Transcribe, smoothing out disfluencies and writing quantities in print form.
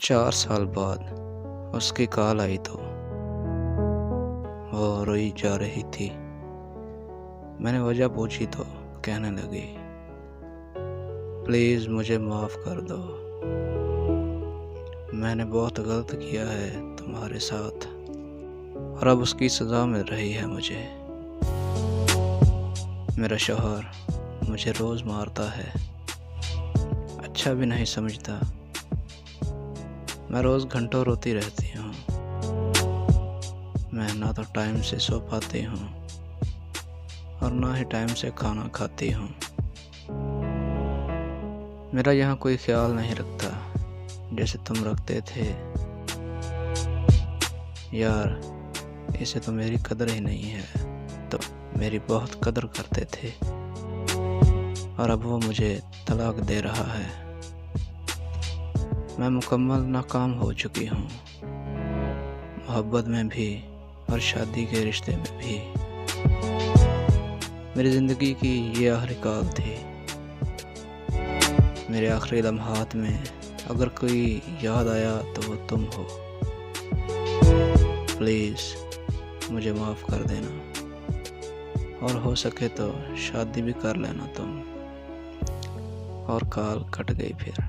4 साल बाद उसकी कॉल आई तो वो रोई जा रही थी। मैंने वजह पूछी तो कहने लगी, प्लीज़ मुझे माफ़ कर दो, मैंने बहुत गलत किया है तुम्हारे साथ और अब उसकी सज़ा मिल रही है मुझे। मेरा शौहर मुझे रोज़ मारता है, अच्छा भी नहीं समझता। मैं रोज़ घंटों रोती रहती हूँ। मैं ना तो टाइम से सो पाती हूँ और ना ही टाइम से खाना खाती हूँ। मेरा यहाँ कोई ख्याल नहीं रखता जैसे तुम रखते थे। यार, इसे तो मेरी कदर ही नहीं है, तो मेरी बहुत कदर करते थे और अब वो मुझे तलाक दे रहा है। मैं मुकम्मल नाकाम हो चुकी हूँ, मोहब्बत में भी और शादी के रिश्ते में भी। मेरी ज़िंदगी की ये आखिरी कॉल थी। मेरे आखिरी लम्हात में अगर कोई याद आया तो वो तुम हो। प्लीज़ मुझे माफ़ कर देना और हो सके तो शादी भी कर लेना तुम। और कॉल कट गई फिर।